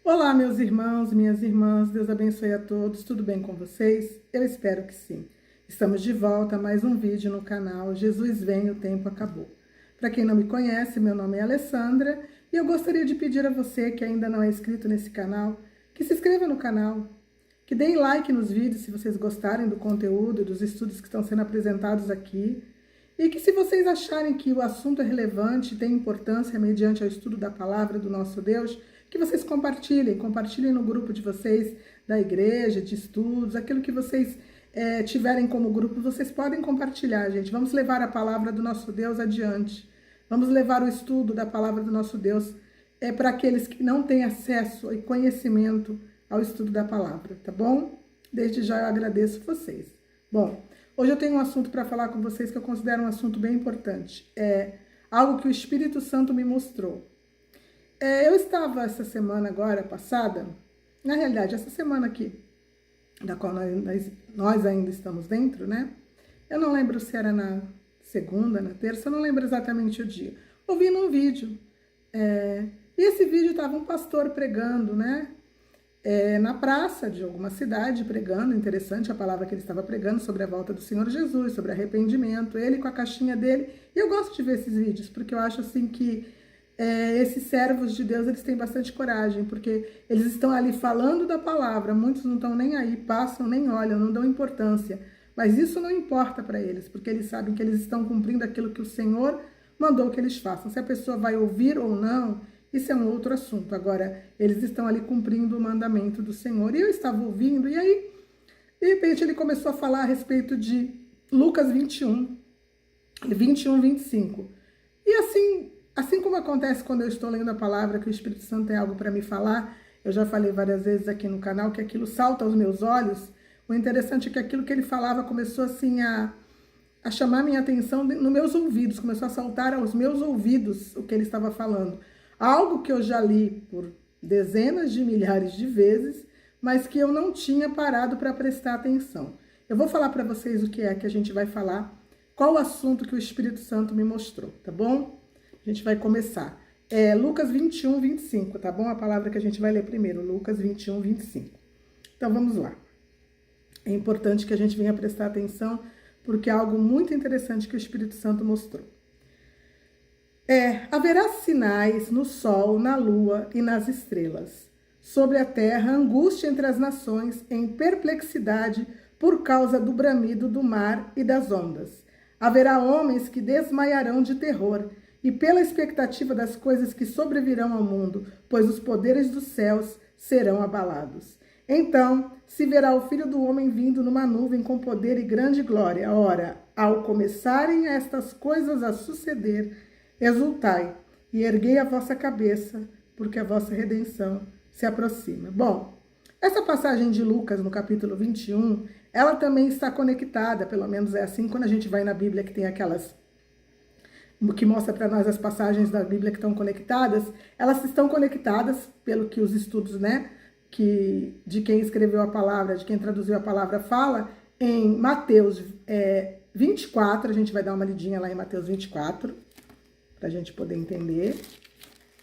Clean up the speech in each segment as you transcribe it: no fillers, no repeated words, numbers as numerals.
Olá, meus irmãos, minhas irmãs, Deus abençoe a todos, tudo bem com vocês? Eu espero que sim. Estamos de volta a mais um vídeo no canal Jesus Vem, o Tempo Acabou. Para quem não me conhece, meu nome é Alessandra e eu gostaria de pedir a você que ainda não é inscrito nesse canal, que se inscreva no canal, que deem like nos vídeos se vocês gostarem do conteúdo e dos estudos que estão sendo apresentados aqui, e que se vocês acharem que o assunto é relevante e tem importância mediante ao estudo da palavra do nosso Deus, que vocês compartilhem no grupo de vocês, da igreja, de estudos, aquilo que vocês tiverem como grupo, vocês podem compartilhar, gente. Vamos levar a palavra do nosso Deus adiante. Vamos levar o estudo da palavra do nosso Deus para aqueles que não têm acesso e conhecimento ao estudo da palavra, tá bom? Desde já eu agradeço vocês. Bom, hoje eu tenho um assunto para falar com vocês que eu considero um assunto bem importante. É algo que o Espírito Santo me mostrou. Eu estava essa semana agora passada, na realidade, essa semana aqui, da qual nós ainda estamos dentro, né? Eu não lembro se era na segunda, na terça, eu não lembro exatamente o dia. Ouvi num vídeo, e esse vídeo estava um pastor pregando, né? Na praça de alguma cidade, pregando, interessante a palavra que ele estava pregando sobre a volta do Senhor Jesus, sobre arrependimento, ele com a caixinha dele. E eu gosto de ver esses vídeos, porque eu acho assim que esses servos de Deus, eles têm bastante coragem, porque eles estão ali falando da palavra, muitos não estão nem aí, passam, nem olham, não dão importância, mas isso não importa para eles, porque eles sabem que eles estão cumprindo aquilo que o Senhor mandou que eles façam. Se a pessoa vai ouvir ou não, isso é um outro assunto. Agora, eles estão ali cumprindo o mandamento do Senhor, e eu estava ouvindo, e aí, de repente, ele começou a falar a respeito de Lucas 21, 25, e assim como acontece quando eu estou lendo a palavra, que o Espírito Santo tem algo para me falar, eu já falei várias vezes aqui no canal que aquilo salta aos meus olhos. O interessante é que aquilo que ele falava começou assim a chamar minha atenção nos meus ouvidos, começou a saltar aos meus ouvidos o que ele estava falando. Algo que eu já li por dezenas de milhares de vezes, mas que eu não tinha parado para prestar atenção. Eu vou falar para vocês o que é que a gente vai falar, qual o assunto que o Espírito Santo me mostrou, tá bom? A gente vai começar. Lucas 21, 25, tá bom? A palavra que a gente vai ler primeiro, Lucas 21, 25. Então, vamos lá. É importante que a gente venha prestar atenção, porque é algo muito interessante que o Espírito Santo mostrou. Haverá sinais no sol, na lua e nas estrelas. Sobre a terra, angústia entre as nações, em perplexidade por causa do bramido do mar e das ondas. Haverá homens que desmaiarão de terror, e pela expectativa das coisas que sobrevirão ao mundo, pois os poderes dos céus serão abalados. Então se verá o Filho do Homem vindo numa nuvem com poder e grande glória. Ora, ao começarem estas coisas a suceder, exultai e erguei a vossa cabeça, porque a vossa redenção se aproxima. Bom, essa passagem de Lucas, no capítulo 21, ela também está conectada, pelo menos é assim, quando a gente vai na Bíblia que tem aquelas que mostra para nós as passagens da Bíblia que estão conectadas, elas estão conectadas, pelo que os estudos, né, de quem escreveu a palavra, de quem traduziu a palavra fala, em Mateus 24, a gente vai dar uma lidinha lá em Mateus 24, para a gente poder entender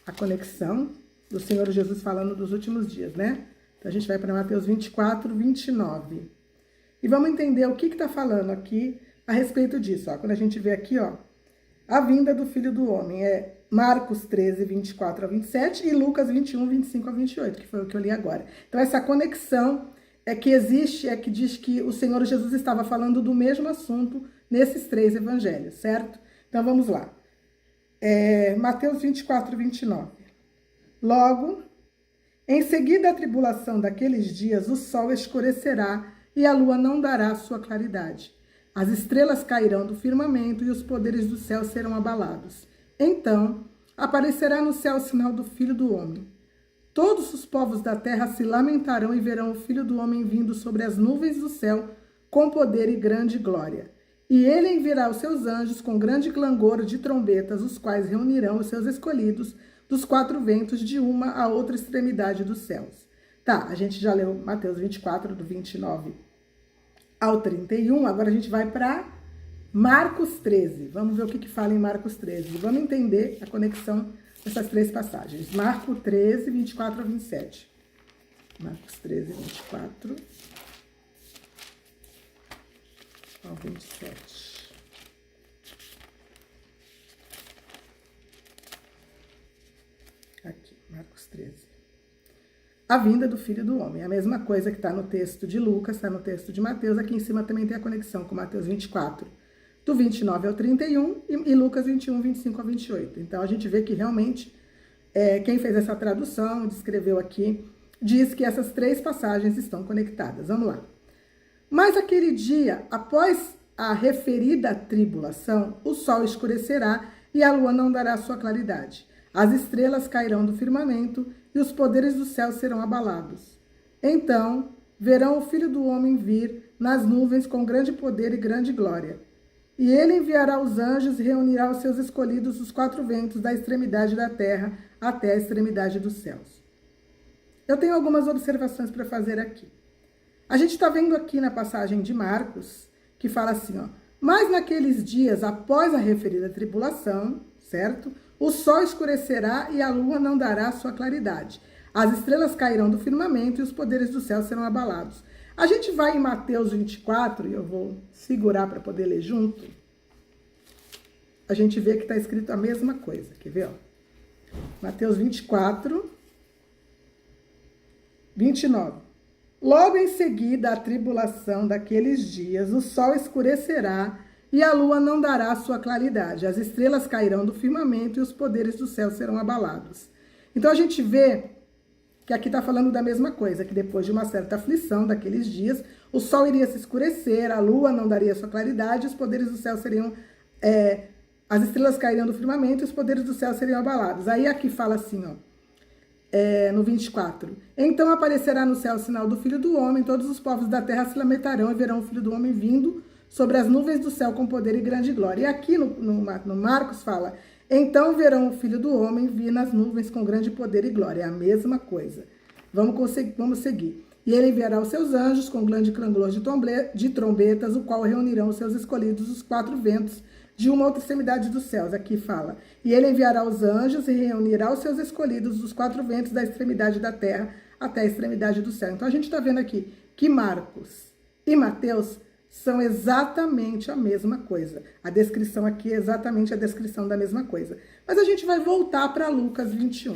a conexão do Senhor Jesus falando dos últimos dias, né? Então a gente vai para Mateus 24, 29. E vamos entender o que está falando aqui a respeito disso. Ó. Quando a gente vê aqui, ó, a vinda do Filho do Homem Marcos 13, 24 a 27 e Lucas 21, 25 a 28, que foi o que eu li agora. Então, essa conexão que existe, que diz que o Senhor Jesus estava falando do mesmo assunto nesses três evangelhos, certo? Então, vamos lá. Mateus 24, 29. Logo, em seguida à tribulação daqueles dias, o sol escurecerá e a lua não dará sua claridade. As estrelas cairão do firmamento e os poderes do céu serão abalados. Então, aparecerá no céu o sinal do Filho do Homem. Todos os povos da terra se lamentarão e verão o Filho do Homem vindo sobre as nuvens do céu com poder e grande glória. E ele enviará os seus anjos com grande clangor de trombetas, os quais reunirão os seus escolhidos dos quatro ventos de uma a outra extremidade dos céus. Tá, a gente já leu Mateus 24, do 29 ao 31, agora a gente vai para Marcos 13. Vamos ver o que fala em Marcos 13. Vamos entender a conexão dessas três passagens. Marcos 13, 24 a 27. Marcos 13, 24 ao 27. Aqui, Marcos 13. A vinda do Filho do Homem. A mesma coisa que está no texto de Lucas, está no texto de Mateus. Aqui em cima também tem a conexão com Mateus 24, do 29 ao 31, e Lucas 21, 25 ao 28. Então, a gente vê que realmente, quem fez essa tradução, descreveu aqui, diz que essas três passagens estão conectadas. Vamos lá. Mas aquele dia, após a referida tribulação, o sol escurecerá e a lua não dará sua claridade. As estrelas cairão do firmamento e os poderes do céu serão abalados. Então verão o Filho do Homem vir nas nuvens com grande poder e grande glória. E ele enviará os anjos e reunirá os seus escolhidos dos quatro ventos, da extremidade da terra até a extremidade dos céus. Eu tenho algumas observações para fazer aqui. A gente está vendo aqui na passagem de Marcos, que fala assim, ó, mas naqueles dias após a referida tribulação, certo? O sol escurecerá e a lua não dará sua claridade. As estrelas cairão do firmamento e os poderes do céu serão abalados. A gente vai em Mateus 24, e eu vou segurar para poder ler junto. A gente vê que está escrito a mesma coisa. Quer ver? Ó? Mateus 24, 29. Logo em seguida, a tribulação daqueles dias, o sol escurecerá e a lua não dará sua claridade. As estrelas cairão do firmamento e os poderes do céu serão abalados. Então, a gente vê que aqui está falando da mesma coisa, que depois de uma certa aflição daqueles dias, o sol iria se escurecer, a lua não daria sua claridade, os poderes do céu seriam... as estrelas cairiam do firmamento e os poderes do céu seriam abalados. Aí aqui fala assim, ó, no 24. Então aparecerá no céu o sinal do Filho do Homem, todos os povos da terra se lamentarão e verão o Filho do Homem vindo sobre as nuvens do céu com poder e grande glória. E aqui no Marcos fala, então verão o Filho do Homem vir nas nuvens com grande poder e glória. É a mesma coisa. Vamos seguir. E ele enviará os seus anjos com grande clangor de trombetas, o qual reunirão os seus escolhidos dos quatro ventos de uma outra extremidade dos céus. Aqui fala, e ele enviará os anjos e reunirá os seus escolhidos dos quatro ventos da extremidade da terra até a extremidade do céu. Então, a gente está vendo aqui que Marcos e Mateus são exatamente a mesma coisa. A descrição aqui é exatamente a descrição da mesma coisa. Mas a gente vai voltar para Lucas 21.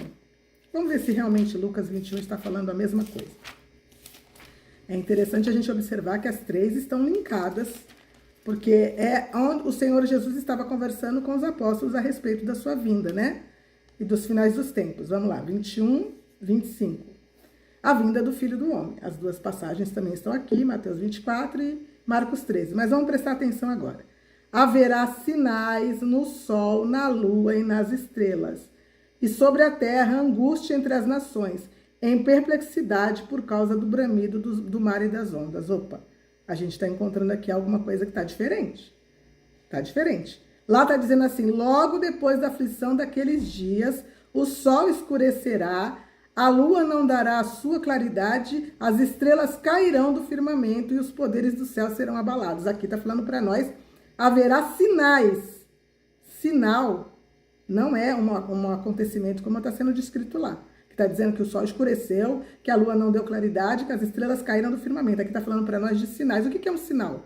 Vamos ver se realmente Lucas 21 está falando a mesma coisa. É interessante a gente observar que as três estão linkadas, porque é onde o Senhor Jesus estava conversando com os apóstolos a respeito da sua vinda, né? E dos finais dos tempos. Vamos lá, 21, 25. A vinda do Filho do Homem. As duas passagens também estão aqui, Mateus 24 e Marcos 13. Mas vamos prestar atenção agora. Haverá sinais no sol, na lua e nas estrelas. E sobre a terra, angústia entre as nações, em perplexidade por causa do bramido do mar e das ondas. Opa! A gente está encontrando aqui alguma coisa que está diferente. Está diferente. Lá está dizendo assim, logo depois da aflição daqueles dias, o sol escurecerá, a lua não dará a sua claridade, as estrelas cairão do firmamento e os poderes do céu serão abalados. Aqui está falando para nós, haverá sinais. Sinal não é um acontecimento como está sendo descrito lá. Está dizendo que o sol escureceu, que a lua não deu claridade, que as estrelas caíram do firmamento. Aqui está falando para nós de sinais. O que é um sinal?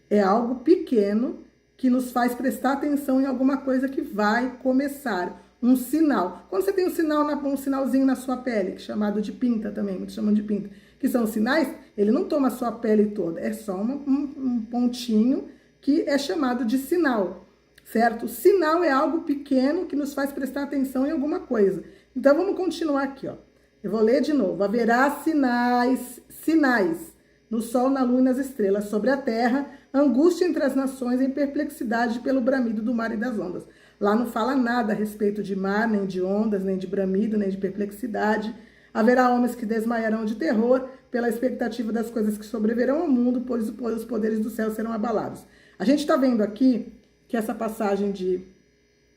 É algo pequeno que nos faz prestar atenção em alguma coisa que vai começar. Um sinal. Quando você tem um sinalzinho na sua pele, que é chamado de pinta também, muitos chamam de pinta, que são sinais, ele não toma a sua pele toda, é só um pontinho que é chamado de sinal, certo? Sinal é algo pequeno que nos faz prestar atenção em alguma coisa. Então, vamos continuar aqui, ó. Eu vou ler de novo. Haverá sinais no sol, na lua e nas estrelas, sobre a terra, angústia entre as nações, em perplexidade pelo bramido do mar e das ondas. Lá não fala nada a respeito de mar, nem de ondas, nem de bramido, nem de perplexidade. Haverá homens que desmaiarão de terror pela expectativa das coisas que sobrevirão ao mundo, pois os poderes do céu serão abalados. A gente está vendo aqui que essa passagem de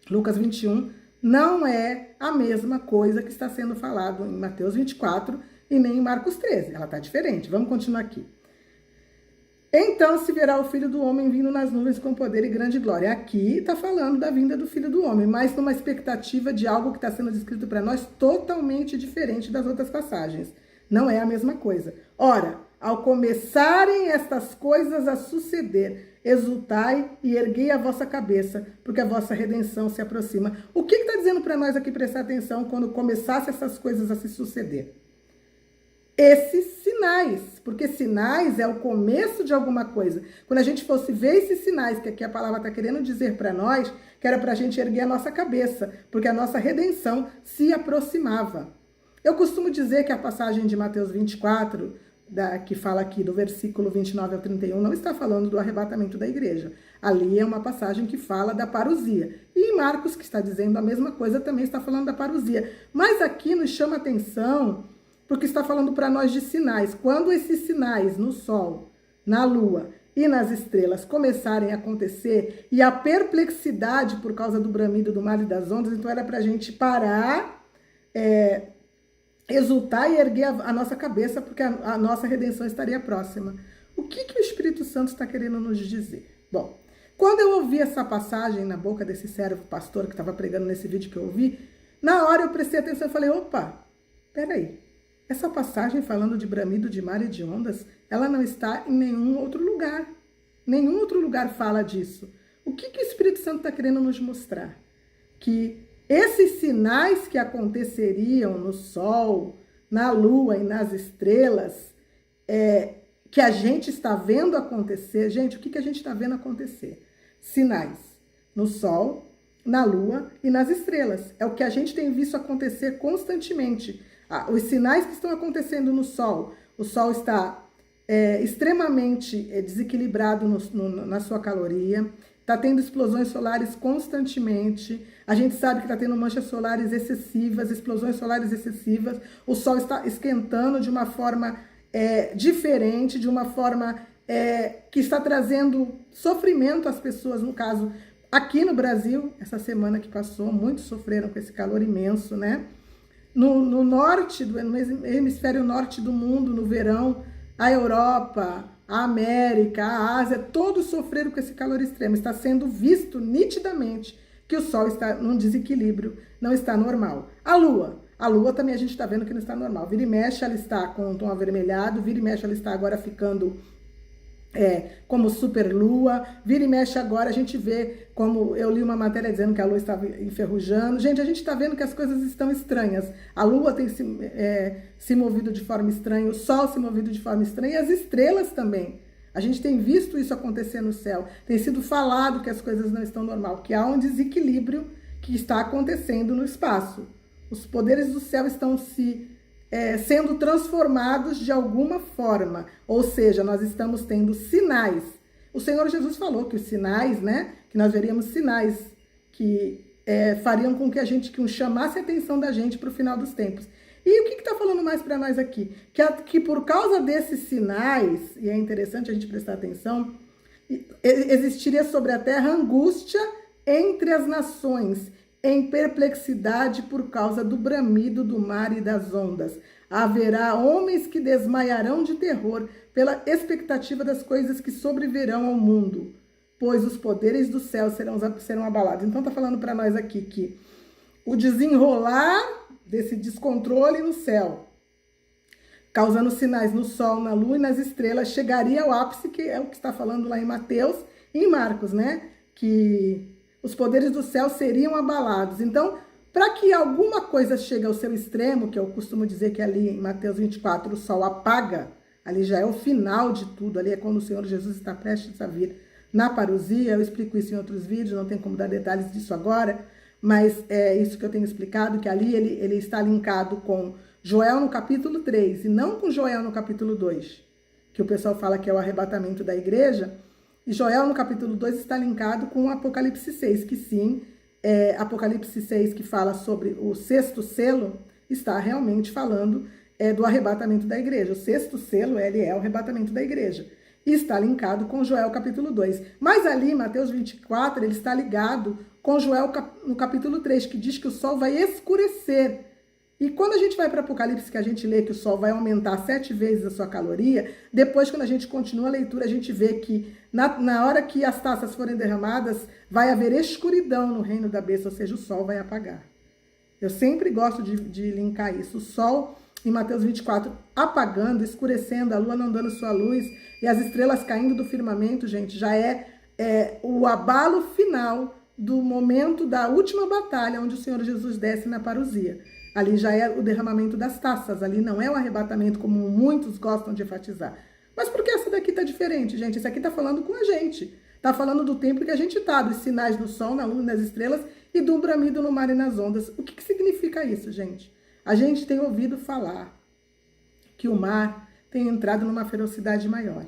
Lucas 21 não é a mesma coisa que está sendo falado em Mateus 24 e nem em Marcos 13. Ela está diferente. Vamos continuar aqui. Então se verá o Filho do Homem vindo nas nuvens com poder e grande glória. Aqui está falando da vinda do Filho do Homem, mas numa expectativa de algo que está sendo descrito para nós totalmente diferente das outras passagens. Não é a mesma coisa. Ora, ao começarem estas coisas a suceder, exultai e erguei a vossa cabeça, porque a vossa redenção se aproxima. O que está dizendo para nós aqui prestar atenção quando começassem essas coisas a se suceder? Esses sinais, porque sinais é o começo de alguma coisa. Quando a gente fosse ver esses sinais, que aqui a palavra está querendo dizer para nós, que era para a gente erguer a nossa cabeça, porque a nossa redenção se aproximava. Eu costumo dizer que a passagem de Mateus 24, que fala aqui do versículo 29 ao 31, não está falando do arrebatamento da igreja. Ali é uma passagem que fala da parousia. E em Marcos, que está dizendo a mesma coisa, também está falando da parousia. Mas aqui nos chama atenção, porque está falando para nós de sinais. Quando esses sinais no sol, na lua e nas estrelas começarem a acontecer, e a perplexidade por causa do bramido do mar e das ondas, então era para a gente parar, exultar e erguer a nossa cabeça, porque a nossa redenção estaria próxima. O que o Espírito Santo está querendo nos dizer? Bom, quando eu ouvi essa passagem na boca desse servo pastor que estava pregando nesse vídeo que eu ouvi, na hora eu prestei atenção e falei, opa, peraí. Essa passagem falando de bramido de mar e de ondas, ela não está em nenhum outro lugar. Nenhum outro lugar fala disso. O que o Espírito Santo está querendo nos mostrar? Que esses sinais que aconteceriam no sol, na lua e nas estrelas, que a gente está vendo acontecer, gente, o que a gente está vendo acontecer? Sinais no sol, na lua e nas estrelas. É o que a gente tem visto acontecer constantemente. Os sinais que estão acontecendo no sol. O sol está extremamente desequilibrado na sua caloria, está tendo explosões solares constantemente, a gente sabe que está tendo manchas solares excessivas, explosões solares excessivas, o sol está esquentando de uma forma diferente, de uma forma que está trazendo sofrimento às pessoas, no caso, aqui no Brasil, essa semana que passou, muitos sofreram com esse calor imenso, né? No norte, no hemisfério norte do mundo, no verão, a Europa, a América, a Ásia, todos sofreram com esse calor extremo. Está sendo visto nitidamente que o Sol está num desequilíbrio, não está normal. A Lua também a gente está vendo que não está normal. Vira e mexe, ela está com um tom avermelhado, vira e mexe, ela está agora ficando como superlua, vira e mexe agora, a gente vê, como eu li uma matéria dizendo que a lua estava enferrujando. Gente, a gente está vendo que as coisas estão estranhas. A lua tem se movido de forma estranha, o sol se movido de forma estranha e as estrelas também. A gente tem visto isso acontecer no céu. Tem sido falado que as coisas não estão normal, que há um desequilíbrio que está acontecendo no espaço. Os poderes do céu estão sendo transformados de alguma forma, ou seja, nós estamos tendo sinais. O Senhor Jesus falou que os sinais, né, que nós veríamos sinais que fariam com que chamasse a atenção da gente para o final dos tempos. E o que está falando mais para nós aqui? Que por causa desses sinais, e é interessante a gente prestar atenção, existiria sobre a terra angústia entre as nações, em perplexidade por causa do bramido do mar e das ondas. Haverá homens que desmaiarão de terror pela expectativa das coisas que sobrevirão ao mundo, pois os poderes do céu serão abalados. Então está falando para nós aqui que o desenrolar desse descontrole no céu, causando sinais no sol, na lua e nas estrelas, chegaria ao ápice, que é o que está falando lá em Mateus e em Marcos, né? Que os poderes do céu seriam abalados. Então, para que alguma coisa chegue ao seu extremo, que eu costumo dizer que ali em Mateus 24 o sol apaga, ali já é o final de tudo, ali é quando o Senhor Jesus está prestes a vir na parousia. Eu explico isso em outros vídeos, não tem como dar detalhes disso agora, mas é isso que eu tenho explicado, que ali ele está linkado com Joel no capítulo 3 e não com Joel no capítulo 2, que o pessoal fala que é o arrebatamento da igreja. E Joel, no capítulo 2, está linkado com Apocalipse 6, que sim, Apocalipse 6, que fala sobre o sexto selo, está realmente falando do arrebatamento da igreja. O sexto selo, ele é o arrebatamento da igreja. E está linkado com Joel, capítulo 2. Mas ali, em Mateus 24, ele está ligado com Joel, no capítulo 3, que diz que o sol vai escurecer. E quando a gente vai para Apocalipse, que a gente lê que o sol vai aumentar 7 vezes a sua caloria, depois, quando a gente continua a leitura, a gente vê que na hora que as taças forem derramadas, vai haver escuridão no reino da besta, ou seja, o sol vai apagar. Eu sempre gosto de linkar isso. O sol em Mateus 24, apagando, escurecendo, a lua não dando sua luz e as estrelas caindo do firmamento, gente, já é o abalo final do momento da última batalha, onde o Senhor Jesus desce na parousia. Ali já é o derramamento das taças, ali não é o arrebatamento como muitos gostam de enfatizar. Mas por que essa daqui tá diferente, gente? Esse aqui tá falando com a gente. Tá falando do tempo que a gente tá, dos sinais do sol, na lua e nas estrelas e do bramido no mar e nas ondas. O que significa isso, gente? A gente tem ouvido falar que o mar tem entrado numa ferocidade maior.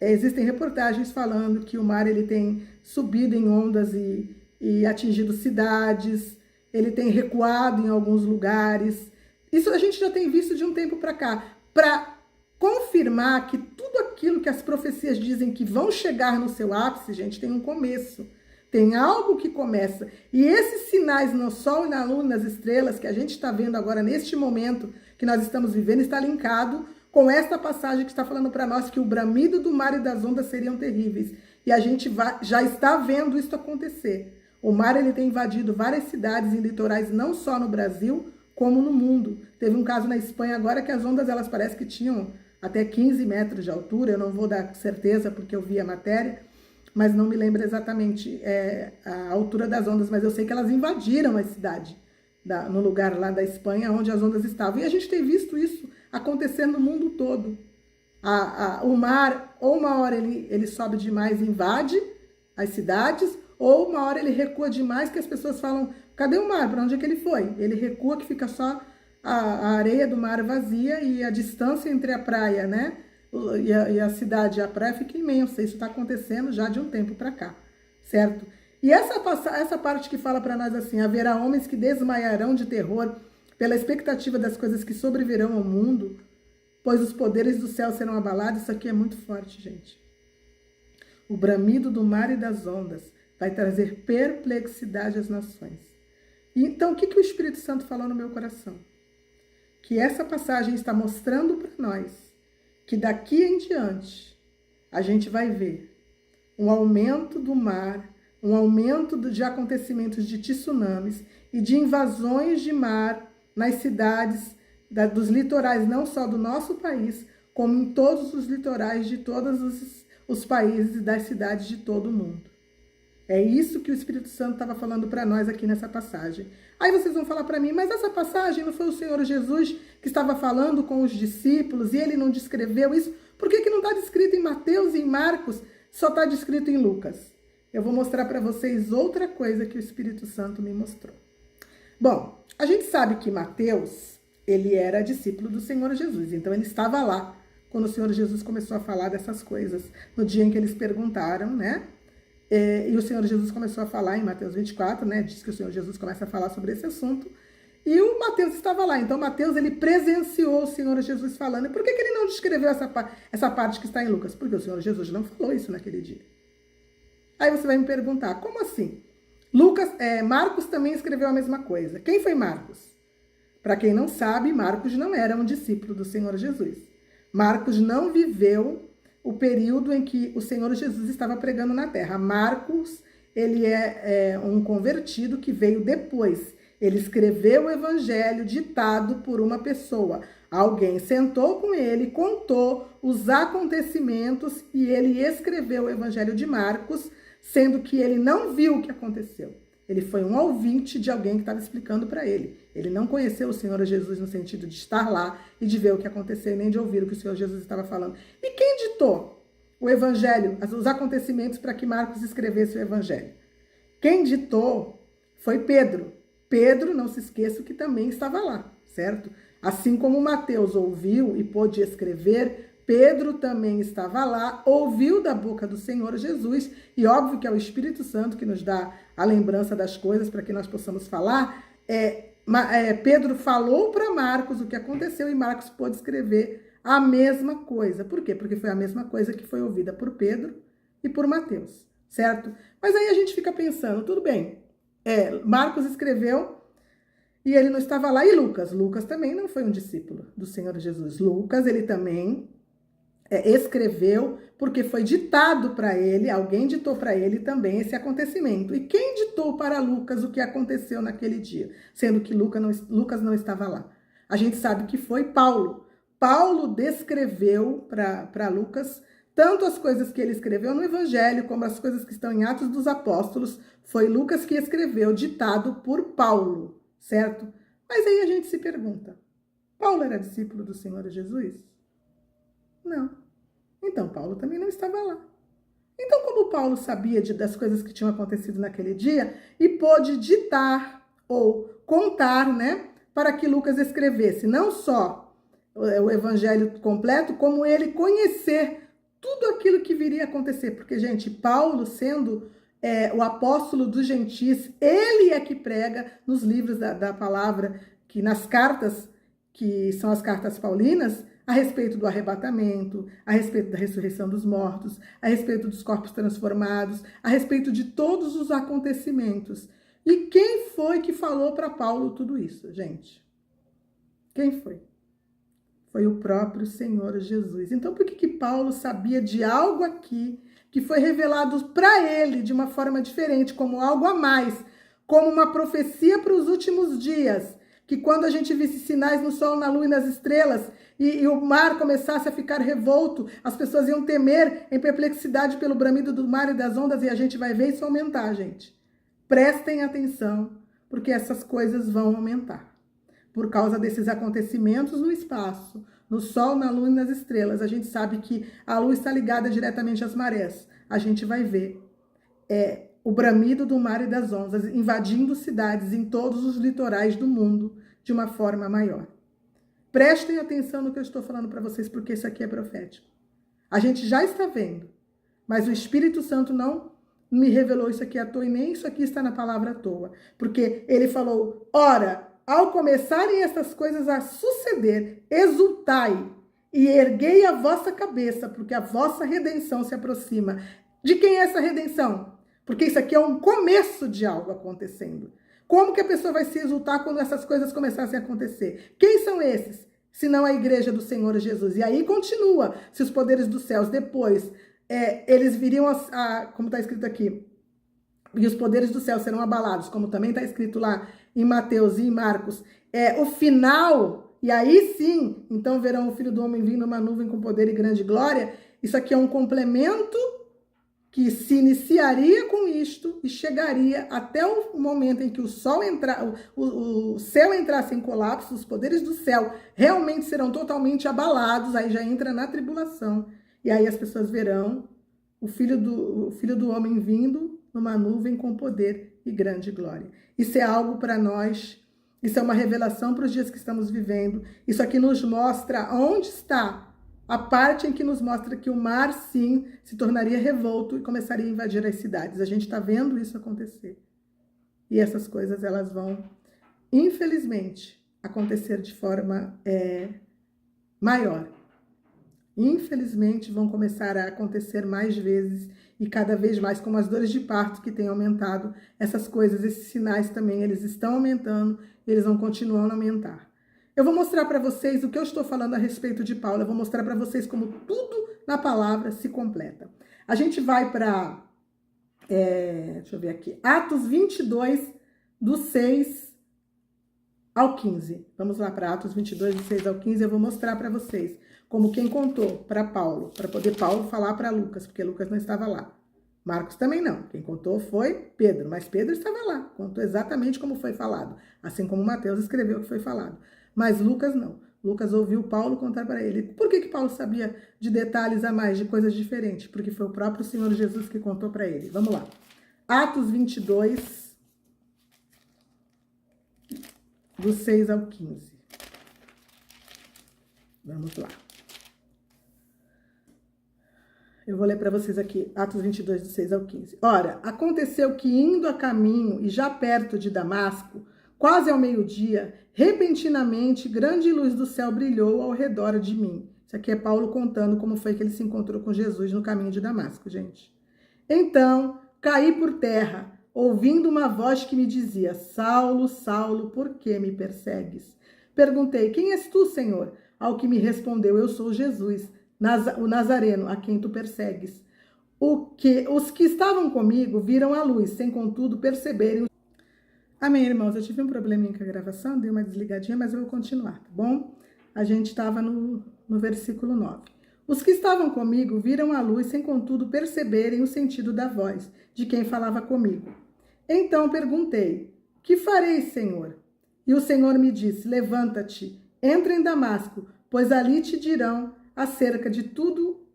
Existem reportagens falando que o mar ele tem subido em ondas e atingido cidades, ele tem recuado em alguns lugares. Isso a gente já tem visto de um tempo para cá. Para confirmar que tudo aquilo que as profecias dizem que vão chegar no seu ápice, gente, tem um começo. Tem algo que começa. E esses sinais no sol e na lua e nas estrelas que a gente está vendo agora neste momento que nós estamos vivendo está linkado com esta passagem que está falando para nós que o bramido do mar e das ondas seriam terríveis. E a gente já está vendo isso acontecer. O mar ele tem invadido várias cidades e litorais, não só no Brasil, como no mundo. Teve um caso na Espanha agora que as ondas elas parecem que tinham até 15 metros de altura. Eu não vou dar certeza porque eu vi a matéria, mas não me lembro exatamente a altura das ondas, mas eu sei que elas invadiram a cidade, no lugar lá da Espanha, onde as ondas estavam. E a gente tem visto isso acontecer no mundo todo. O mar, ou uma hora ele sobe demais e invade as cidades, ou uma hora ele recua demais que as pessoas falam, cadê o mar? Para onde é que ele foi? Ele recua que fica só a areia do mar vazia e a distância entre a praia, né? E a cidade e a praia fica imensa. Isso está acontecendo já de um tempo para cá, certo? E essa parte que fala para nós assim, haverá homens que desmaiarão de terror pela expectativa das coisas que sobrevirão ao mundo, pois os poderes do céu serão abalados. Isso aqui é muito forte, gente. O bramido do mar e das ondas vai trazer perplexidade às nações. Então, o que o Espírito Santo falou no meu coração? Que essa passagem está mostrando para nós que daqui em diante a gente vai ver um aumento do mar, um aumento de acontecimentos de tsunamis e de invasões de mar nas cidades dos litorais, não só do nosso país, como em todos os litorais de todos os países e das cidades de todo o mundo. É isso que o Espírito Santo estava falando para nós aqui nessa passagem. Aí vocês vão falar para mim, mas essa passagem não foi o Senhor Jesus que estava falando com os discípulos e ele não descreveu isso? Por que não está descrito em Mateus e em Marcos, só está descrito em Lucas? Eu vou mostrar para vocês outra coisa que o Espírito Santo me mostrou. Bom, a gente sabe que Mateus, ele era discípulo do Senhor Jesus, então ele estava lá quando o Senhor Jesus começou a falar dessas coisas, no dia em que eles perguntaram, né? E o Senhor Jesus começou a falar em Mateus 24, né? Diz que o Senhor Jesus começa a falar sobre esse assunto. E o Mateus estava lá. Então, Mateus, ele presenciou o Senhor Jesus falando. E por que ele não descreveu essa parte que está em Lucas? Porque o Senhor Jesus não falou isso naquele dia. Aí você vai me perguntar, como assim? Marcos também escreveu a mesma coisa. Quem foi Marcos? Para quem não sabe, Marcos não era um discípulo do Senhor Jesus. Marcos não viveu o período em que o Senhor Jesus estava pregando na terra. Marcos, ele é um convertido que veio depois. Ele escreveu o evangelho ditado por uma pessoa. Alguém sentou com ele, contou os acontecimentos e ele escreveu o evangelho de Marcos, sendo que ele não viu o que aconteceu. Ele foi um ouvinte de alguém que estava explicando para ele. Ele não conheceu o Senhor Jesus no sentido de estar lá e de ver o que aconteceu, nem de ouvir o que o Senhor Jesus estava falando. E quem ditou o evangelho, os acontecimentos para que Marcos escrevesse o evangelho? Quem ditou foi Pedro. Pedro, não se esqueça que também estava lá, certo? Assim como Mateus ouviu e pôde escrever, Pedro também estava lá, ouviu da boca do Senhor Jesus, e óbvio que é o Espírito Santo que nos dá a lembrança das coisas para que nós possamos falar. Pedro falou para Marcos o que aconteceu e Marcos pôde escrever a mesma coisa. Por quê? Porque foi a mesma coisa que foi ouvida por Pedro e por Mateus, certo? Mas aí a gente fica pensando, tudo bem, Marcos escreveu e ele não estava lá, e Lucas? Lucas também não foi um discípulo do Senhor Jesus. Lucas, ele também escreveu porque foi ditado para ele, alguém ditou para ele também esse acontecimento. E quem ditou para Lucas o que aconteceu naquele dia? Sendo que Lucas não estava lá. A gente sabe que foi Paulo. Paulo descreveu para Lucas tanto as coisas que ele escreveu no Evangelho, como as coisas que estão em Atos dos Apóstolos. Foi Lucas que escreveu, ditado por Paulo, certo? Mas aí a gente se pergunta, Paulo era discípulo do Senhor Jesus? Não. Então Paulo também não estava lá. Então, como Paulo sabia das coisas que tinham acontecido naquele dia e pôde ditar ou contar, né, para que Lucas escrevesse não só o evangelho completo, como ele conhecer tudo aquilo que viria a acontecer. Porque, gente, Paulo, sendo o apóstolo dos gentis, ele é que prega nos livros da palavra, que nas cartas, que são as cartas paulinas, a respeito do arrebatamento, a respeito da ressurreição dos mortos, a respeito dos corpos transformados, a respeito de todos os acontecimentos. E quem foi que falou para Paulo tudo isso, gente? Quem foi? Foi o próprio Senhor Jesus. Então, por que Paulo sabia de algo aqui que foi revelado para ele de uma forma diferente, como algo a mais, como uma profecia para os últimos dias, que quando a gente visse sinais no sol, na lua e nas estrelas, e o mar começasse a ficar revolto, as pessoas iam temer em perplexidade pelo bramido do mar e das ondas, e a gente vai ver isso aumentar, gente. Prestem atenção, porque essas coisas vão aumentar. Por causa desses acontecimentos no espaço, no sol, na lua e nas estrelas. A gente sabe que a lua está ligada diretamente às marés. A gente vai ver o bramido do mar e das ondas invadindo cidades em todos os litorais do mundo de uma forma maior. Prestem atenção no que eu estou falando para vocês, porque isso aqui é profético. A gente já está vendo, mas o Espírito Santo não me revelou isso aqui à toa, e nem isso aqui está na palavra à toa. Porque ele falou, ora, ao começarem essas coisas a suceder, exultai e erguei a vossa cabeça, porque a vossa redenção se aproxima. De quem é essa redenção? Porque isso aqui é um começo de algo acontecendo. Como que a pessoa vai se exultar quando essas coisas começassem a acontecer? Quem são esses? Se não a igreja do Senhor Jesus. E aí continua, se os poderes dos céus depois, eles viriam como está escrito aqui, e os poderes do céu serão abalados, como também está escrito lá em Mateus e em Marcos, o final, e aí sim, então verão o Filho do Homem vindo numa nuvem com poder e grande glória. Isso aqui é um complemento que se iniciaria com isto e chegaria até o momento em que o céu entrasse em colapso, os poderes do céu realmente serão totalmente abalados, aí já entra na tribulação, e aí as pessoas verão o Filho do Homem vindo numa nuvem com poder e grande glória. Isso é algo para nós, isso é uma revelação para os dias que estamos vivendo. Isso aqui nos mostra onde está a parte em que nos mostra que o mar, sim, se tornaria revolto e começaria a invadir as cidades. A gente está vendo isso acontecer. E essas coisas, elas vão, infelizmente, acontecer de forma maior. Infelizmente, vão começar a acontecer mais vezes e cada vez mais, como as dores de parto que têm aumentado. Essas coisas, esses sinais também, eles estão aumentando e eles vão continuando a aumentar. Eu vou mostrar para vocês o que eu estou falando a respeito de Paulo. Eu vou mostrar para vocês como tudo na palavra se completa. A gente vai para, deixa eu ver aqui, Atos 22, do 6 ao 15. Vamos lá para Atos 22, do 6 ao 15. Eu vou mostrar para vocês como quem contou para Paulo, para poder Paulo falar para Lucas, porque Lucas não estava lá. Marcos também não. Quem contou foi Pedro, mas Pedro estava lá. Contou exatamente como foi falado, assim como Mateus escreveu o que foi falado. Mas Lucas não. Lucas ouviu Paulo contar para ele. Por que Paulo sabia de detalhes a mais, de coisas diferentes? Porque foi o próprio Senhor Jesus que contou para ele. Vamos lá. Atos 22, do 6 ao 15. Vamos lá. Eu vou ler para vocês aqui, Atos 22, do 6 ao 15. Ora, aconteceu que indo a caminho e já perto de Damasco, quase ao meio-dia, repentinamente, grande luz do céu brilhou ao redor de mim. Isso aqui é Paulo contando como foi que ele se encontrou com Jesus no caminho de Damasco, gente. Então, caí por terra, ouvindo uma voz que me dizia, Saulo, Saulo, por que me persegues? Perguntei, quem és tu, Senhor? Ao que me respondeu, eu sou Jesus, o Nazareno, a quem tu persegues. Os que estavam comigo viram a luz, sem contudo perceberem. Amém, irmãos? Eu tive um probleminha com a gravação, dei uma desligadinha, mas eu vou continuar, tá bom? A gente estava no versículo 9. Os que estavam comigo viram a luz, sem contudo perceberem o sentido da voz de quem falava comigo. Então perguntei: que farei, Senhor? E o Senhor me disse: levanta-te, entra em Damasco, pois ali te dirão acerca de tudo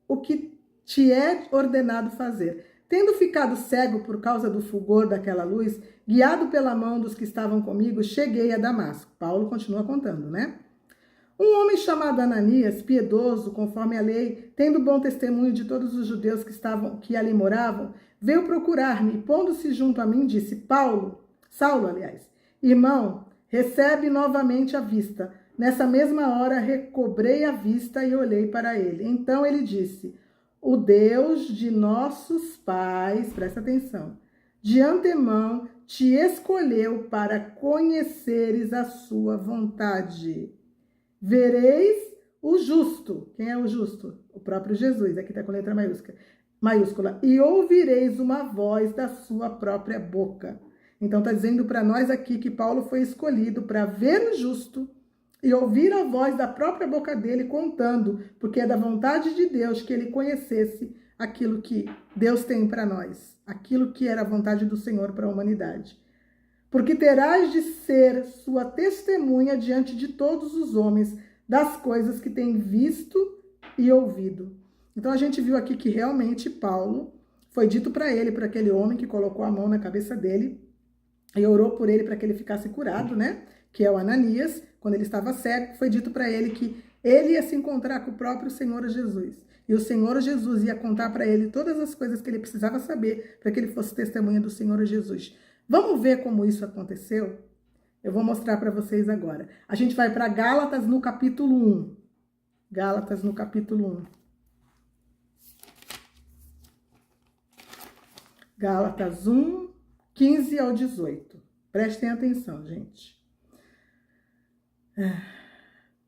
o que te é ordenado fazer. Tendo ficado cego por causa do fulgor daquela luz, guiado pela mão dos que estavam comigo, cheguei a Damasco. Paulo continua contando, né? Um homem chamado Ananias, piedoso, conforme a lei, tendo bom testemunho de todos os judeus que ali moravam, veio procurar-me e, pondo-se junto a mim, disse: Saulo, irmão, recebe novamente a vista. Nessa mesma hora recobrei a vista e olhei para ele. Então ele disse: o Deus de nossos pais, presta atenção, de antemão te escolheu para conheceres a sua vontade. Vereis o justo. Quem é o justo? O próprio Jesus, aqui está com letra maiúscula. E ouvireis uma voz da sua própria boca. Então está dizendo para nós aqui que Paulo foi escolhido para ver o justo e ouvir a voz da própria boca dele contando, porque é da vontade de Deus que ele conhecesse aquilo que Deus tem para nós, aquilo que era a vontade do Senhor para a humanidade. Porque terás de ser sua testemunha diante de todos os homens das coisas que tem visto e ouvido. Então a gente viu aqui que realmente Paulo, foi dito para ele, para aquele homem que colocou a mão na cabeça dele e orou por ele para que ele ficasse curado, né? Que é o Ananias, quando ele estava cego, foi dito para ele que ele ia se encontrar com o próprio Senhor Jesus. E o Senhor Jesus ia contar para ele todas as coisas que ele precisava saber para que ele fosse testemunha do Senhor Jesus. Vamos ver como isso aconteceu? Eu vou mostrar para vocês agora. A gente vai para Gálatas no capítulo 1. Gálatas no capítulo 1. Gálatas 1, 15 ao 18. Prestem atenção, gente.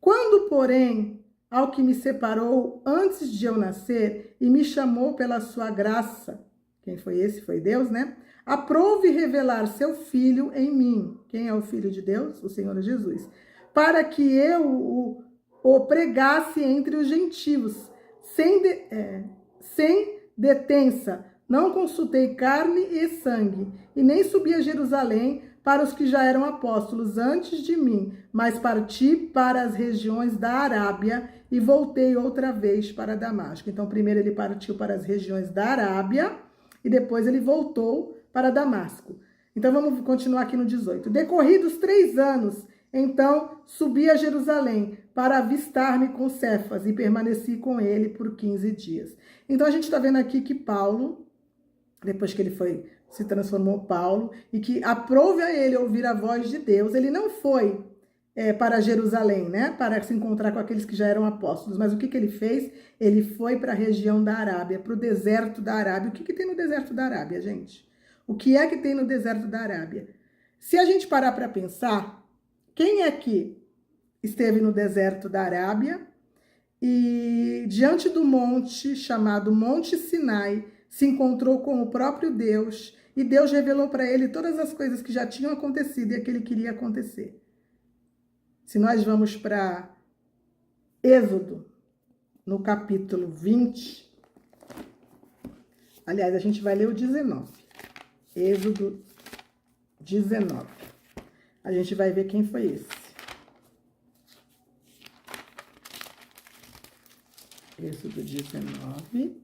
Quando, porém, ao que me separou antes de eu nascer e me chamou pela sua graça, quem foi esse? Foi Deus, né? Aprouve revelar seu Filho em mim. Quem é o Filho de Deus? O Senhor Jesus. Para que eu o pregasse entre os gentios, sem detença. Não consultei carne e sangue, e nem subi a Jerusalém para os que já eram apóstolos antes de mim, mas parti para as regiões da Arábia e voltei outra vez para Damasco. Então, primeiro ele partiu para as regiões da Arábia e depois ele voltou para Damasco. Então, vamos continuar aqui no 18. Decorridos 3 anos, então subi a Jerusalém para avistar-me com Cefas e permaneci com ele por 15 dias. Então, a gente está vendo aqui que Paulo, depois que ele se transformou Paulo, e que aprove a ele ouvir a voz de Deus, ele não foi para Jerusalém, né, para se encontrar com aqueles que já eram apóstolos, mas o que ele fez? Ele foi para a região da Arábia, para o deserto da Arábia. O que tem no deserto da Arábia, gente? O que é que tem no deserto da Arábia? Se a gente parar para pensar, quem é que esteve no deserto da Arábia e diante do monte chamado Monte Sinai, se encontrou com o próprio Deus e Deus revelou para ele todas as coisas que já tinham acontecido e que ele queria acontecer. Se nós vamos para Êxodo, no capítulo 20, aliás, a gente vai ler o 19. Êxodo 19. A gente vai ver quem foi esse. Êxodo 19.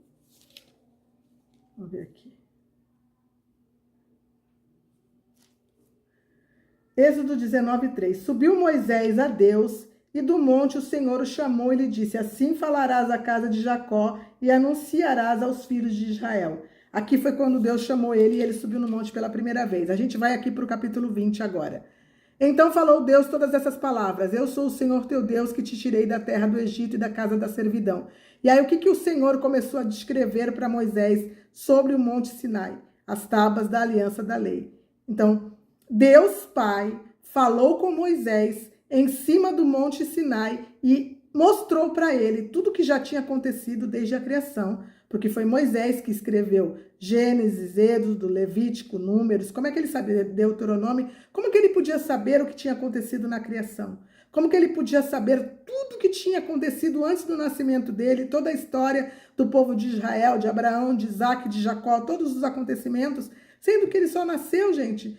Vamos ver aqui. Êxodo 19, 3. Subiu Moisés a Deus, e do monte o Senhor o chamou e lhe disse: assim falarás à casa de Jacó e anunciarás aos filhos de Israel. Aqui foi quando Deus chamou ele e ele subiu no monte pela primeira vez. A gente vai aqui para o capítulo 20 agora. Então falou Deus todas essas palavras: eu sou o Senhor teu Deus que te tirei da terra do Egito e da casa da servidão. E aí o que o Senhor começou a descrever para Moisés sobre o monte Sinai? As tábuas da aliança da lei. Então, Deus Pai falou com Moisés em cima do monte Sinai e mostrou para ele tudo que já tinha acontecido desde a criação, porque foi Moisés que escreveu Gênesis, Êxodo, Levítico, Números. Como é que ele sabia Deuteronômio? Como que ele podia saber o que tinha acontecido na criação? Como que ele podia saber tudo o que tinha acontecido antes do nascimento dele, toda a história do povo de Israel, de Abraão, de Isaac, de Jacó, todos os acontecimentos, sendo que ele só nasceu, gente,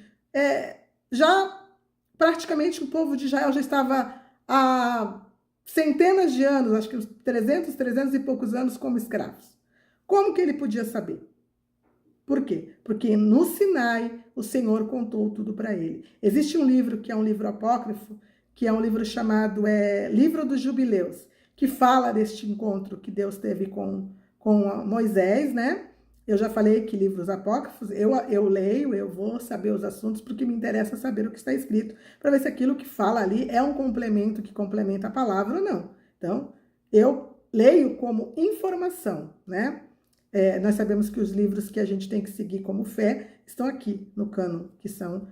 já praticamente o povo de Israel já estava há centenas de anos, acho que uns 300 e poucos anos como escravos. Como que ele podia saber? Por quê? Porque no Sinai o Senhor contou tudo para ele. Existe um livro que é um livro apócrifo, que é um livro chamado Livro dos Jubileus, que fala deste encontro que Deus teve com Moisés, né? Eu já falei que livros apócrifos, eu leio, eu vou saber os assuntos, porque me interessa saber o que está escrito, para ver se aquilo que fala ali é um complemento que complementa a palavra ou não. Então, eu leio como informação, né? Nós sabemos que os livros que a gente tem que seguir como fé estão aqui no cânon, que são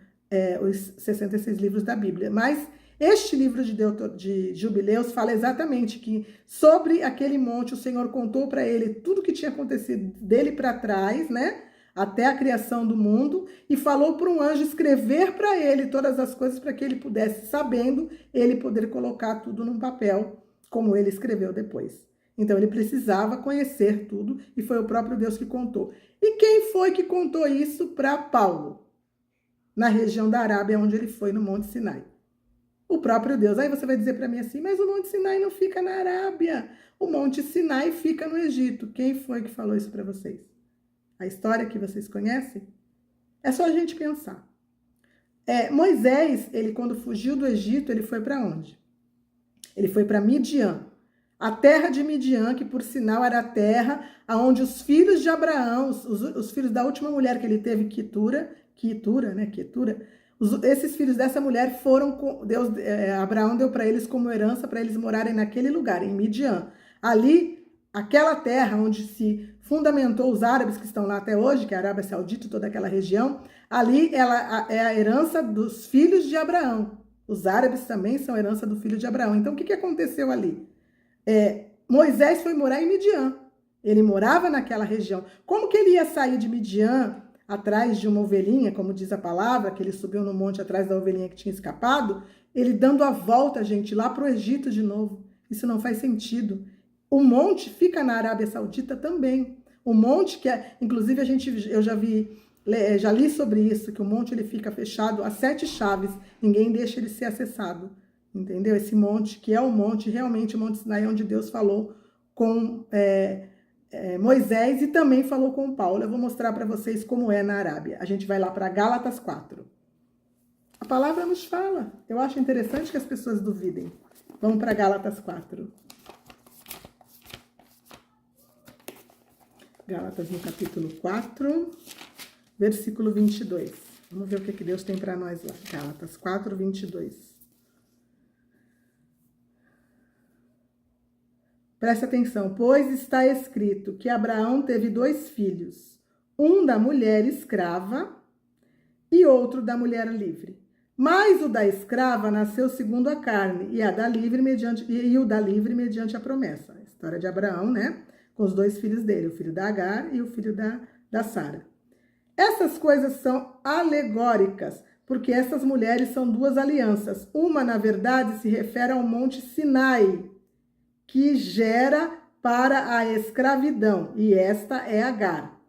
os 66 livros da Bíblia. Mas este livro de Jubileus fala exatamente que sobre aquele monte o Senhor contou para ele tudo que tinha acontecido dele para trás, né? Até a criação do mundo, e falou para um anjo escrever para ele todas as coisas para que ele pudesse, sabendo, ele poder colocar tudo num papel, como ele escreveu depois. Então ele precisava conhecer tudo e foi o próprio Deus que contou. E quem foi que contou isso para Paulo? Na região da Arábia, onde ele foi, no Monte Sinai. O próprio Deus. Aí você vai dizer para mim assim, mas o Monte Sinai não fica na Arábia. O Monte Sinai fica no Egito. Quem foi que falou isso para vocês? A história que vocês conhecem? É só a gente pensar. Moisés, ele quando fugiu do Egito, ele foi para onde? Ele foi para Midian. A terra de Midian, que por sinal era a terra onde os filhos de Abraão, os filhos da última mulher que ele teve, Quetura, esses filhos dessa mulher foram, Abraão deu para eles como herança para eles morarem naquele lugar, em Midian. Ali, aquela terra onde se fundamentou os árabes que estão lá até hoje, que é a Arábia Saudita e toda aquela região, ali ela é a herança dos filhos de Abraão. Os árabes também são herança do filho de Abraão. Então, o que aconteceu ali? Moisés foi morar em Midian. Ele morava naquela região. Como que ele ia sair de Midian atrás de uma ovelhinha, como diz a palavra, que ele subiu no monte atrás da ovelhinha que tinha escapado, ele dando a volta, gente, lá para o Egito de novo. Isso não faz sentido. O monte fica na Arábia Saudita também. O monte que inclusive eu já li sobre isso, que o monte ele fica fechado a 7 chaves, ninguém deixa ele ser acessado. Entendeu? Esse monte, que é o monte, realmente o Monte Sinai, onde Deus falou com Moisés e também falou com Paulo. Eu vou mostrar para vocês como é na Arábia. A gente vai lá para Gálatas 4. A palavra nos fala. Eu acho interessante que as pessoas duvidem. Vamos para Gálatas 4. Gálatas no capítulo 4, versículo 22. Vamos ver o que Deus tem para nós lá. Gálatas 4, 22. Presta atenção, pois está escrito que Abraão teve 2 filhos, um da mulher escrava e outro da mulher livre. Mas o da escrava nasceu segundo a carne e o da livre mediante a promessa. A história de Abraão, né? Com os 2 filhos dele, o filho da Agar e o filho da Sara. Essas coisas são alegóricas, porque essas mulheres são 2 alianças. Uma, na verdade, se refere ao Monte Sinai, que gera para a escravidão, e esta é Agar.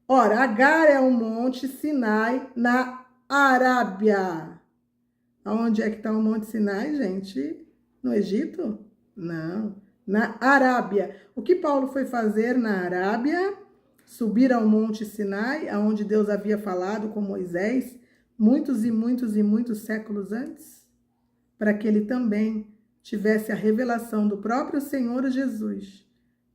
Ora, Agar é o Monte Sinai na Arábia. Aonde é que está o Monte Sinai, gente? No Egito? Não, na Arábia. O que Paulo foi fazer na Arábia? Subir ao Monte Sinai, aonde Deus havia falado com Moisés, muitos e muitos e muitos séculos antes, para que ele também tivesse a revelação do próprio Senhor Jesus,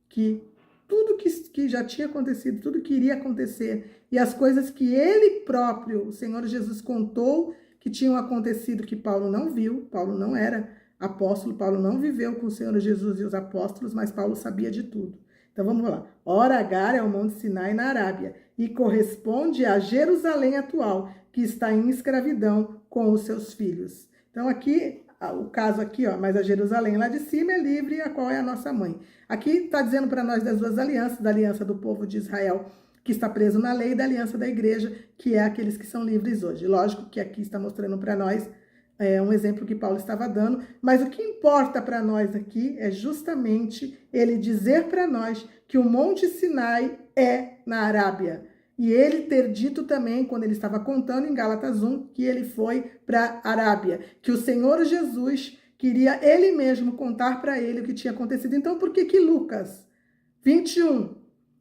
que tudo que já tinha acontecido, tudo que iria acontecer, e as coisas que ele próprio, o Senhor Jesus, contou que tinham acontecido, que Paulo não viu, Paulo não era apóstolo, Paulo não viveu com o Senhor Jesus e os apóstolos, mas Paulo sabia de tudo. Então vamos lá. Ora, Agar é o Monte Sinai na Arábia e corresponde a Jerusalém atual, que está em escravidão com os seus filhos. Então aqui o caso aqui, ó, mas a Jerusalém lá de cima é livre, a qual é a nossa mãe. Aqui está dizendo para nós das duas alianças, da aliança do povo de Israel, que está preso na lei, e da aliança da igreja, que é aqueles que são livres hoje. Lógico que aqui está mostrando para nós um exemplo que Paulo estava dando, mas o que importa para nós aqui é justamente ele dizer para nós que o Monte Sinai é na Arábia. E ele ter dito também, quando ele estava contando em Gálatas 1, que ele foi para a Arábia, que o Senhor Jesus queria ele mesmo contar para ele o que tinha acontecido. Então, por que Lucas 21,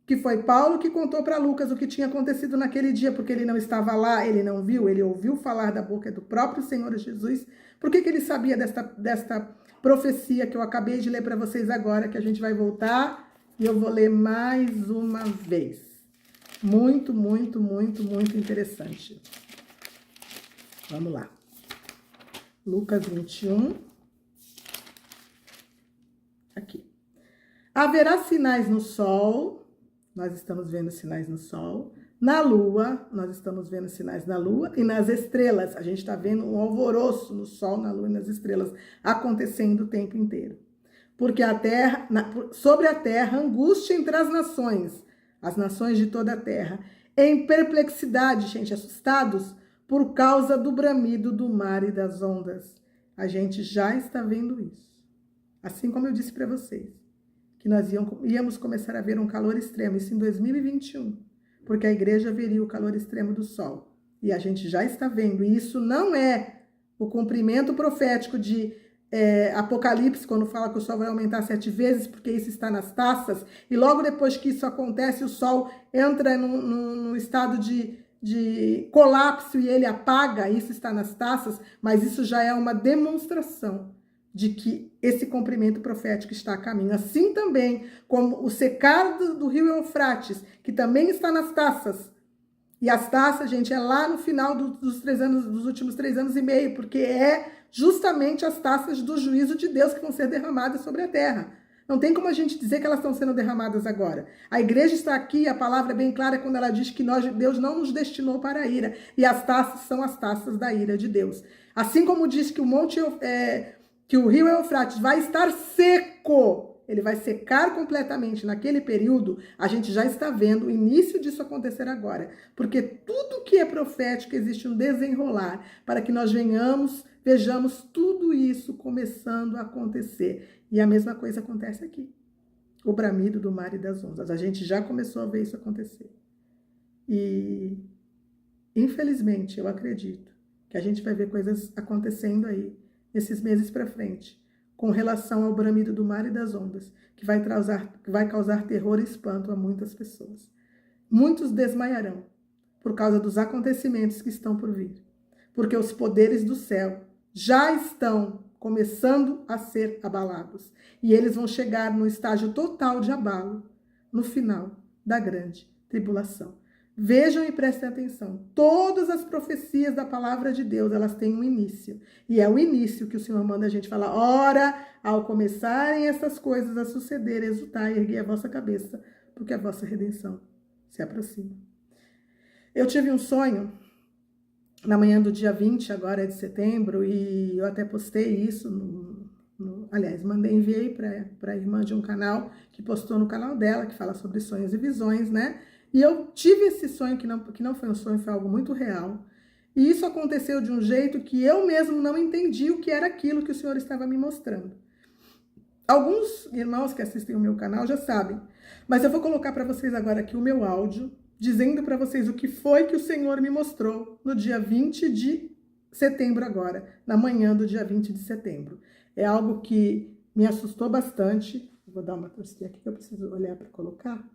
que foi Paulo que contou para Lucas o que tinha acontecido naquele dia, porque ele não estava lá, ele não viu, ele ouviu falar da boca do próprio Senhor Jesus. Por que ele sabia desta profecia que eu acabei de ler para vocês agora, que a gente vai voltar e eu vou ler mais uma vez. Muito, muito, muito, muito interessante. Vamos lá. Lucas 21. Aqui. Haverá sinais no sol, nós estamos vendo sinais no sol. Na lua, nós estamos vendo sinais na lua. E nas estrelas, a gente está vendo um alvoroço no sol, na lua e nas estrelas, acontecendo o tempo inteiro. Porque sobre a terra, angústia entre as nações de toda a terra, em perplexidade, gente, assustados, por causa do bramido do mar e das ondas. A gente já está vendo isso. Assim como eu disse para vocês, que nós íamos começar a ver um calor extremo, isso em 2021, porque a igreja veria o calor extremo do sol. E a gente já está vendo, e isso não é o cumprimento profético de Apocalipse, quando fala que o sol vai aumentar 7 vezes, porque isso está nas taças, e logo depois que isso acontece, o sol entra num estado de colapso e ele apaga, isso está nas taças, mas isso já é uma demonstração de que esse cumprimento profético está a caminho. Assim também como o secar do rio Eufrates, que também está nas taças. E as taças, gente, é lá no final dos últimos 3 anos e meio, porque é justamente as taças do juízo de Deus que vão ser derramadas sobre a terra. Não tem como a gente dizer que elas estão sendo derramadas agora. A igreja está aqui, a palavra é bem clara quando ela diz que Deus não nos destinou para a ira. E as taças são as taças da ira de Deus. Assim como diz que que o rio Eufrates vai estar seco, ele vai secar completamente naquele período, a gente já está vendo o início disso acontecer agora. Porque tudo que é profético existe um desenrolar para que nós vejamos tudo isso começando a acontecer. E a mesma coisa acontece aqui. O bramido do mar e das ondas. A gente já começou a ver isso acontecer. E, infelizmente, eu acredito que a gente vai ver coisas acontecendo aí nesses meses para frente, com relação ao bramido do mar e das ondas, que vai causar terror e espanto a muitas pessoas. Muitos desmaiarão por causa dos acontecimentos que estão por vir, porque os poderes do céu já estão começando a ser abalados, e eles vão chegar no estágio total de abalo no final da grande tribulação. Vejam e prestem atenção. Todas as profecias da palavra de Deus, elas têm um início. E é o início que o Senhor manda a gente falar. Ora, ao começarem essas coisas a suceder, exultai e erguei a vossa cabeça, porque a vossa redenção se aproxima. Eu tive um sonho na manhã do dia 20, agora de setembro, e eu até postei isso, aliás, enviei para a irmã de um canal, que postou no canal dela, que fala sobre sonhos e visões, né? E eu tive esse sonho, que não foi um sonho, foi algo muito real. E isso aconteceu de um jeito que eu mesmo não entendi o que era aquilo que o Senhor estava me mostrando. Alguns irmãos que assistem o meu canal já sabem, mas eu vou colocar para vocês agora aqui o meu áudio, dizendo para vocês o que foi que o Senhor me mostrou no dia 20 de setembro agora, na manhã do dia 20 de setembro. É algo que me assustou bastante. Vou dar uma torcida aqui que eu preciso olhar para colocar.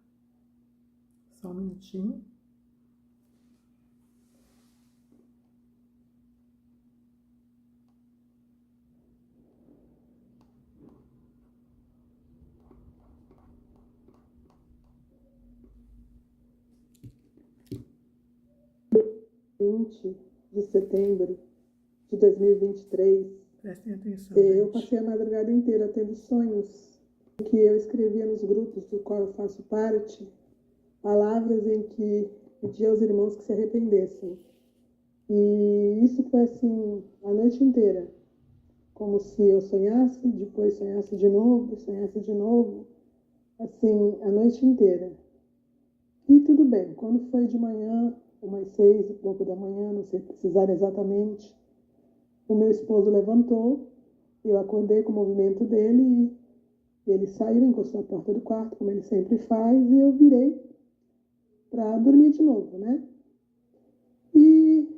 Só um minutinho. De setembro de 2023. Prestem atenção. Eu passei a madrugada inteira tendo sonhos que eu escrevia nos grupos do qual eu faço parte, palavras em que pedia aos irmãos que se arrependessem. E isso foi assim a noite inteira. como se eu sonhasse, depois sonhasse de novo, assim, a noite inteira. E tudo bem, quando foi de manhã, umas 6 e pouco da manhã, não sei precisar exatamente, o meu esposo levantou, eu acordei com o movimento dele e ele saiu, encostou a porta do quarto, como ele sempre faz, e eu virei para dormir de novo, né? E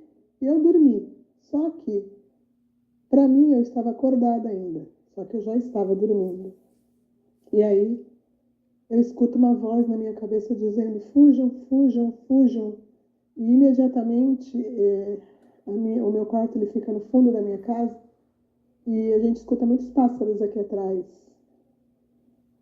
eu dormi, só que, para mim, eu estava acordada ainda, só que eu já estava dormindo. E aí, eu escuto uma voz na minha cabeça dizendo: fujam, fujam, fujam. E imediatamente, o meu quarto ele fica no fundo da minha casa e a gente escuta muitos pássaros aqui atrás.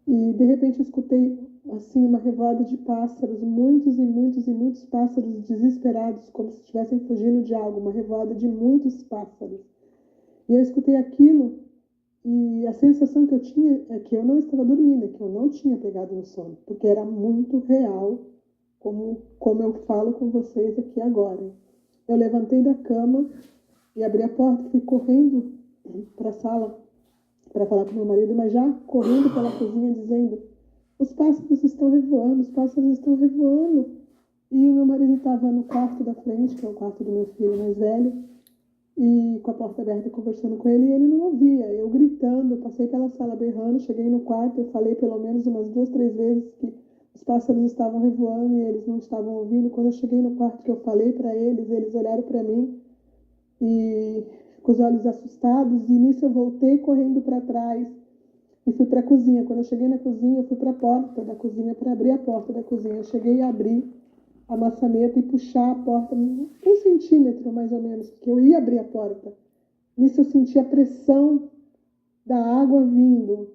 E de repente eu escutei assim uma revoada de pássaros, muitos e muitos e muitos pássaros desesperados, como se estivessem fugindo de algo, uma revoada de muitos pássaros. E eu escutei aquilo e a sensação que eu tinha é que eu não estava dormindo, que eu não tinha pegado no sono, porque era muito real, como eu falo com vocês aqui agora. Eu levantei da cama e abri a porta e fui correndo para a sala para falar com meu marido, mas já correndo pela cozinha dizendo: os pássaros estão revoando, os pássaros estão revoando. E o meu marido estava no quarto da frente, que é o quarto do meu filho mais velho, e com a porta aberta conversando com ele, e ele não ouvia. Eu gritando, passei pela sala berrando, cheguei no quarto, eu falei pelo menos umas 2, 3 vezes que os pássaros estavam revoando e eles não estavam ouvindo. Quando eu cheguei no quarto que eu falei para eles olharam para mim e com os olhos assustados, e nisso eu voltei correndo para trás e fui para a cozinha. Quando eu cheguei na cozinha, eu fui para a porta da cozinha para abrir a porta da cozinha. Eu cheguei a abrir a maçaneta e puxar a porta 1 centímetro, mais ou menos, porque eu ia abrir a porta. Nisso eu senti a pressão da água vindo.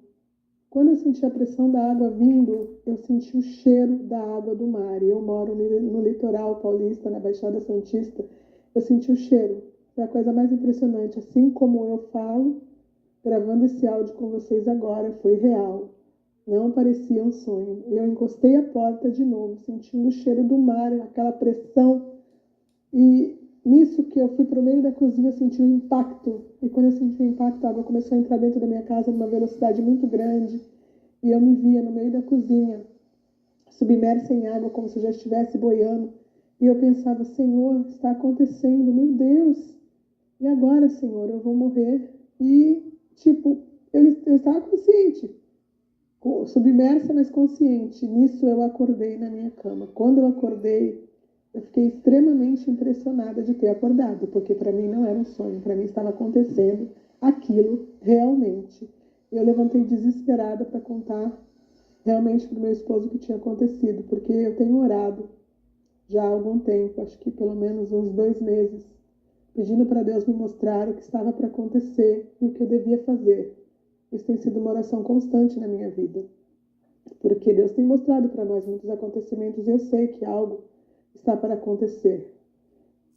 Quando eu senti a pressão da água vindo, eu senti o cheiro da água do mar. E eu moro no litoral paulista, na Baixada Santista. Eu senti o cheiro. Foi a coisa mais impressionante. Assim como eu falo, gravando esse áudio com vocês agora, foi real. Não parecia um sonho. Eu encostei a porta de novo, sentindo o cheiro do mar, aquela pressão. E nisso que eu fui para o meio da cozinha, eu senti um impacto. E quando eu senti o impacto, a água começou a entrar dentro da minha casa numa velocidade muito grande. E eu me via no meio da cozinha, submersa em água, como se eu já estivesse boiando. E eu pensava: Senhor, está acontecendo, meu Deus. E agora, Senhor, eu vou morrer. E, eu estava consciente. Submersa, mas consciente. Nisso eu acordei na minha cama. Quando eu acordei, eu fiquei extremamente impressionada de ter acordado, porque para mim não era um sonho, para mim estava acontecendo aquilo realmente. Eu levantei desesperada para contar realmente para o meu esposo o que tinha acontecido, porque eu tenho orado já há algum tempo, acho que pelo menos uns 2 meses, pedindo para Deus me mostrar o que estava para acontecer e o que eu devia fazer. Isso tem sido uma oração constante na minha vida, porque Deus tem mostrado para nós muitos acontecimentos e eu sei que algo está para acontecer.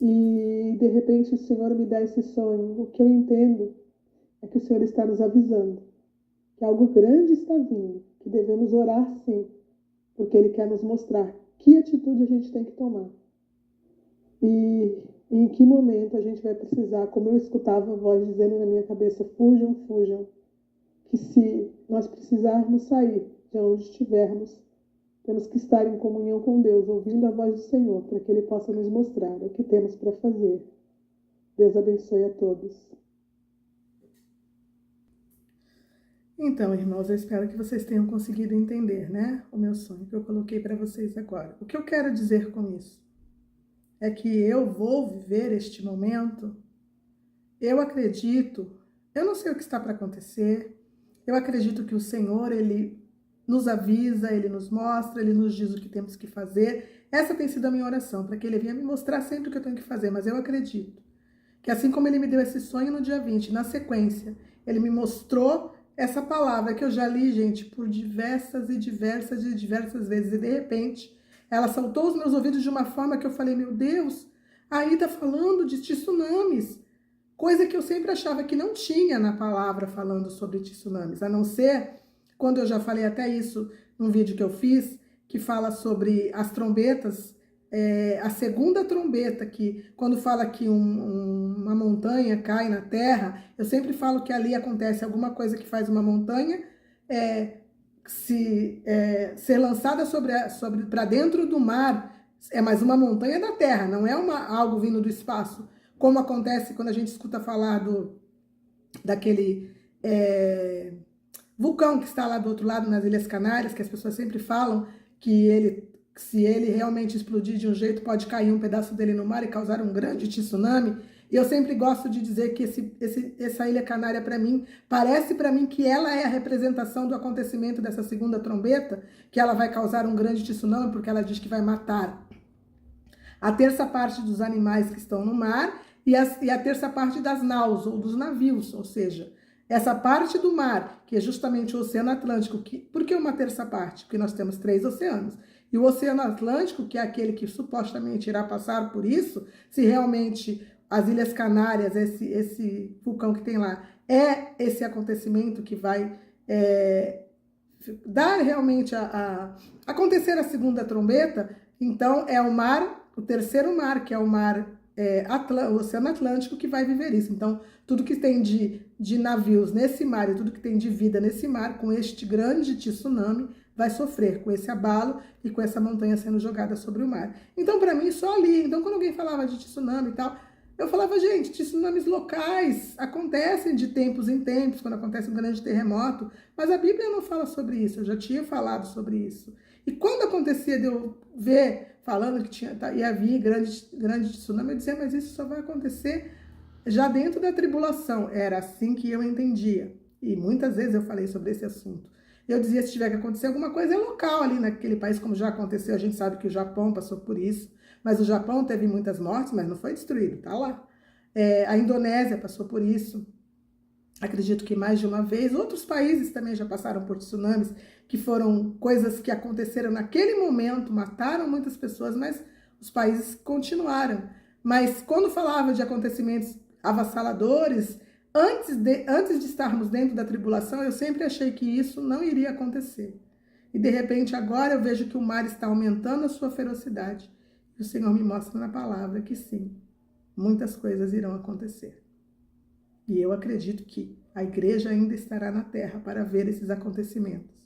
E de repente o Senhor me dá esse sonho. O que eu entendo é que o Senhor está nos avisando que algo grande está vindo, que devemos orar sim, porque Ele quer nos mostrar que atitude a gente tem que tomar. E em que momento a gente vai precisar, como eu escutava a voz dizendo na minha cabeça: fujam, fujam. Que se nós precisarmos sair de onde estivermos, temos que estar em comunhão com Deus, ouvindo a voz do Senhor, para que Ele possa nos mostrar o que temos para fazer. Deus abençoe a todos. Então, irmãos, eu espero que vocês tenham conseguido entender, né, o meu sonho que eu coloquei para vocês agora. O que eu quero dizer com isso é que eu vou viver este momento, eu acredito, eu não sei o que está para acontecer, eu acredito que o Senhor, Ele nos avisa, Ele nos mostra, Ele nos diz o que temos que fazer. Essa tem sido a minha oração, para que Ele venha me mostrar sempre o que eu tenho que fazer, mas eu acredito que assim como Ele me deu esse sonho no dia 20, na sequência, Ele me mostrou essa palavra que eu já li, gente, por diversas e diversas e diversas vezes, e de repente ela saltou aos meus ouvidos de uma forma que eu falei: meu Deus, aí tá falando de tsunamis, coisa que eu sempre achava que não tinha na palavra falando sobre tsunamis, a não ser quando eu já falei até isso num vídeo que eu fiz, que fala sobre as trombetas a segunda trombeta, que quando fala que uma montanha cai na terra, eu sempre falo que ali acontece alguma coisa que faz uma montanha ser lançada para dentro do mar, mas uma montanha da terra, não é algo vindo do espaço, como acontece quando a gente escuta falar daquele vulcão que está lá do outro lado, nas Ilhas Canárias, que as pessoas sempre falam que se ele realmente explodir de um jeito, pode cair um pedaço dele no mar e causar um grande tsunami. E eu sempre gosto de dizer que essa Ilha Canária, parece para mim que ela é a representação do acontecimento dessa segunda trombeta, que ela vai causar um grande tsunami, porque ela diz que vai matar a terça parte dos animais que estão no mar e a terça parte das naus, ou dos navios, ou seja, essa parte do mar, que é justamente o Oceano Atlântico. Por que uma terça parte? Porque nós temos 3 oceanos. E o Oceano Atlântico, que é aquele que supostamente irá passar por isso, se realmente as Ilhas Canárias, esse vulcão que tem lá, é esse acontecimento que vai dar realmente acontecer a segunda trombeta, então é o mar, o terceiro mar, que é o mar o Oceano Atlântico, que vai viver isso. Então, tudo que tem de navios nesse mar e tudo que tem de vida nesse mar, com este grande tsunami, vai sofrer com esse abalo e com essa montanha sendo jogada sobre o mar. Então, para mim, só ali. Então, quando alguém falava de tsunami e tal, eu falava, gente, tsunamis locais acontecem de tempos em tempos, quando acontece um grande terremoto, mas a Bíblia não fala sobre isso, eu já tinha falado sobre isso. E quando acontecia de eu ver falando que ia vir grande tsunami, eu dizia, mas isso só vai acontecer já dentro da tribulação. Era assim que eu entendia. E muitas vezes eu falei sobre esse assunto. Eu dizia, se tiver que acontecer alguma coisa, é local ali naquele país, como já aconteceu. A gente sabe que o Japão passou por isso. Mas o Japão teve muitas mortes, mas não foi destruído, tá lá. A Indonésia passou por isso. Acredito que mais de uma vez. Outros países também já passaram por tsunamis, que foram coisas que aconteceram naquele momento, mataram muitas pessoas, mas os países continuaram. Mas quando falava de acontecimentos avassaladores, antes de estarmos dentro da tribulação, eu sempre achei que isso não iria acontecer. E de repente agora eu vejo que o mar está aumentando a sua ferocidade. E o Senhor me mostra na palavra que sim, muitas coisas irão acontecer. E eu acredito que a igreja ainda estará na terra para ver esses acontecimentos.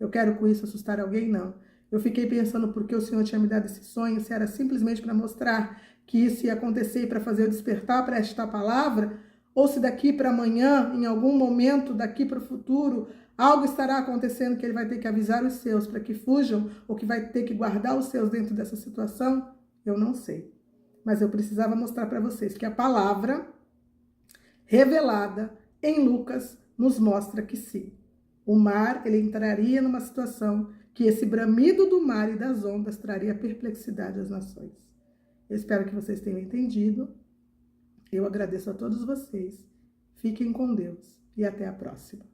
Eu quero com isso assustar alguém? Não. Eu fiquei pensando porque o Senhor tinha me dado esse sonho, se era simplesmente para mostrar que isso ia acontecer e para fazer eu despertar para esta palavra, ou se daqui para amanhã, em algum momento daqui para o futuro, algo estará acontecendo que ele vai ter que avisar os seus para que fujam, ou que vai ter que guardar os seus dentro dessa situação, eu não sei. Mas eu precisava mostrar para vocês que a palavra revelada em Lucas nos mostra que sim. O mar, ele entraria numa situação que esse bramido do mar e das ondas traria perplexidade às nações. Eu espero que vocês tenham entendido. Eu agradeço a todos vocês. Fiquem com Deus e até a próxima.